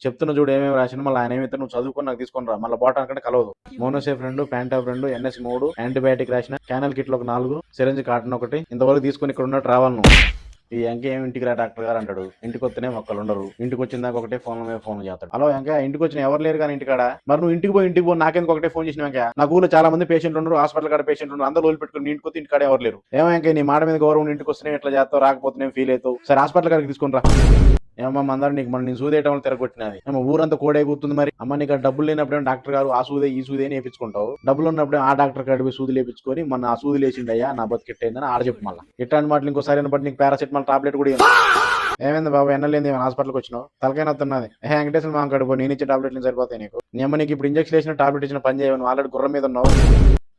చెప్తున్న చూడు ఏమేమి రాసిన మళ్ళీ ఆయన ఏమైతే నువ్వు చదువుకొని నాకు తీసుకొని రా మళ్ళీ బాటం అంటే కలవదు. మోనోసేఫ్ 2, ప్యాంటాఫ్ 2, NS 3, యాంటీబయాటిక్ రాసిన, క్యానల్ కిట్లు ఒక 4, సిరంజ్ కాటన్ ఒకటి, ఇంతవరకు తీసుకొని ఇక్కడ ఉన్నట్టు రావాలి నువ్వు. ఈ ఎంకే ఏమి ఇంటికి రా డాక్టర్ గారు అంటాడు. ఇంటికి వస్తేనే మొక్కలు ఉండరు. ఇంటికి వచ్చిన దాకా ఒకటే ఫోన్ మీద ఫోన్ చేస్తాడు. హలో ఎంకే, ఇంటికి వచ్చిన ఎవరు లేరు కానీ ఇంటికాడ, మరి నువ్వు ఇంటికి పో నాకెందుకు ఒకటే ఫోన్ చేసిన వెంకయ్య? నా ఊళ్ళో చాలా మంది పేషెంట్లు ఉండరు, హాస్పిటల్ కాడ పేషెంట్లు ఉండరు, అందరూ రోజులు పెట్టుకుని ఇంటికి వస్తే ఇంటికాడ ఎవరు లేరు. ఏమో ఎంకే నీ మాట మీద గౌరవం, ఇంటికి వస్తే ఎట్లా చేస్తావు, రాకపోతే నేను ఫీల్ అవుతావు. సరే హాస్పిటల్ కాడికి తీసుకుని రా. ఏమమ్మా అందరూ నీకు మన నేను సూదేయటం వల్ల తిరగొట్టినది ఏమో ఊరంతా కోడే కూతుంది. మరి అమ్మ నీకు డబ్బులు లేనప్పుడేమో డాక్టర్ గారు ఆ సూదే ఈ సూదే వేయించుకుంటావు, డబ్బులు ఉన్నప్పుడే ఆ డాక్టర్ కాడికి సూది లేపించుకొని మన ఆ సూది లేచిండయ్యా నా బతికెట్టయిందని ఆడ చెప్పు. మళ్ళీ ఇట్లాంటి మాటలు ఇంకోసారి బట్టి నీకు పారాసెటమాల్ టాబ్లెట్ కూడా ఏమైంది బాబు ఎన్నలేంది హాస్పిటల్కి వచ్చినావు? తలకైనా వస్తున్నది. వెంకటేశ్వర మామ కడుపు నేను ఇచ్చే టాబ్లెట్లు సరిపోతాయి నీకు. నీ అమ్మ నీకు ఇప్పుడు ఇంజక్షన్ వేసిన టాబ్లెట్ ఇచ్చిన పని చేయను, ఆల్రెడీ గుర్రం మీద ఉన్నావు.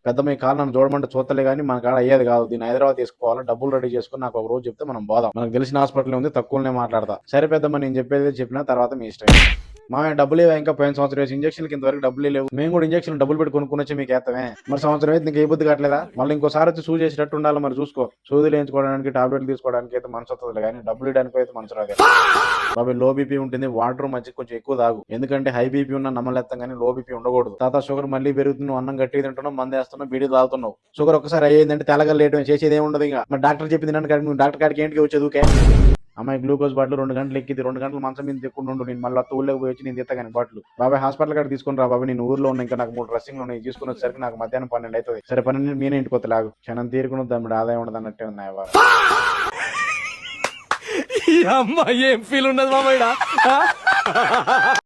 పెద్ద మీ కాలు నన్ను చూడమంటే చూస్తలే కానీ మన కాడ అయ్యేది కాదు. దీన్ని హైదరాబాద్ తీసుకోవాలి, డబ్బులు రెడీ చేసుకుని నాకు ఒక రోజు చెప్తే మనం పోదాం. మనకు తెలిసిన హాస్పిటల్ ఉంది, తక్కువనే మాట్లాడతా. సరే పెద్దమ్మ నేను చెప్పేది చెప్పిన తర్వాత మీ ఇష్టం. మా డబ్బులు లేవా ఇంకా? పోయిన సంవత్సరం వేసి ఇంజక్షన్కి ఇంతవరకు డబ్బులు లేవు. మేము కూడా ఇంజక్షన్ డబ్బులు పెట్టి కొనుక్కొచ్చి మీకు వేస్తామే. మరి సంవత్సరం అయితే నీకు ఏ బుద్ధి కావట్లేదా? మళ్ళీ ఇంకోసారి వచ్చి సూది చేసేటట్టు ఉండాలి. మరి చూసుకో, సూదులు వేయించుకోవడానికి టాబ్లెట్లు తీసుకోవడానికి అయితే మనసు వస్తుంది కానీ డబ్బులు ఇవ్వడానికి అయితే మనసు రాదు. బాబు లో బీపీ ఉంటుంది, వాటర్ మధ్య కొంచెం ఎక్కువ తాగు. ఎందుకంటే హై బీపీ ఉన్న నమ్మలేస్తాం కానీ లో బీపీ ఉండకూడదు. తాత షుగర్ మళ్ళీ పెరుగుతుంది, అన్నం గట్టి తింటున్నావు, మంది వేస్తున్నావు, బీడీ తాగుతున్నావు. షుగర్ ఒకసారి అయ్యిందంటే తెలగ లేటు చేసేది ఏమి ఉండదు. ఇంకా మరి డాక్టర్ చెప్పింది నువ్వు డాక్టర్ కాడికి ఏంటికి వచ్చేది ఊకే? అమ్మాయి గ్లూకోజ్ బాటిల్ 2 గంటలు ఎక్కింది, 2 గంటలు మంచం మీద ఎక్కుండు. నేను మళ్ళీ ఊళ్ళోకి పోయి వచ్చి నేను తీస్తా కానీ బాటిల్. బాబాయ్ హాస్పిటల్ కాడ తీసుకుని రా బాబాయ్, నేను ఊర్లో ఉన్నా, ఇంకా నాకు 3 డ్రెస్సింగ్లు ఉన్నాయి, తీసుకుని వచ్చేసరికి నాకు మధ్యాహ్నం 12 అవుతుంది. సరే 12 నేనే ఇంటికి వస్తా లాగు. క్షణం తీరుకుని తమ్ముడు ఆదాయం ఉండదు అన్నట్టే ఉన్నాయి. ఈ అమ్మాయి ఏం ఫీల్ ఉన్నది మామయ్య.